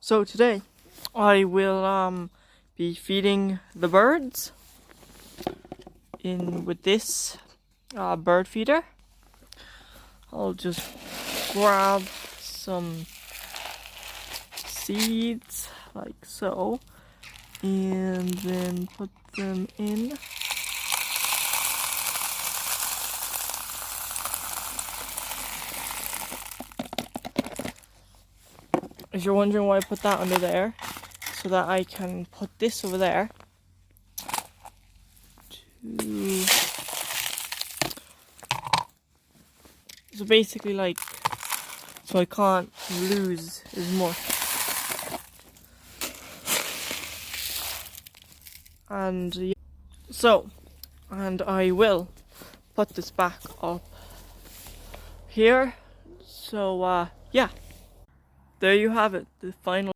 So today I will be feeding the birds in with this bird feeder. I'll just grab some seeds like so and then put them in. If you're wondering why I put that under there, so that I can put this over there so basically like, so I can't lose as much. And and I will put this back up here. So yeah, there you have it, the final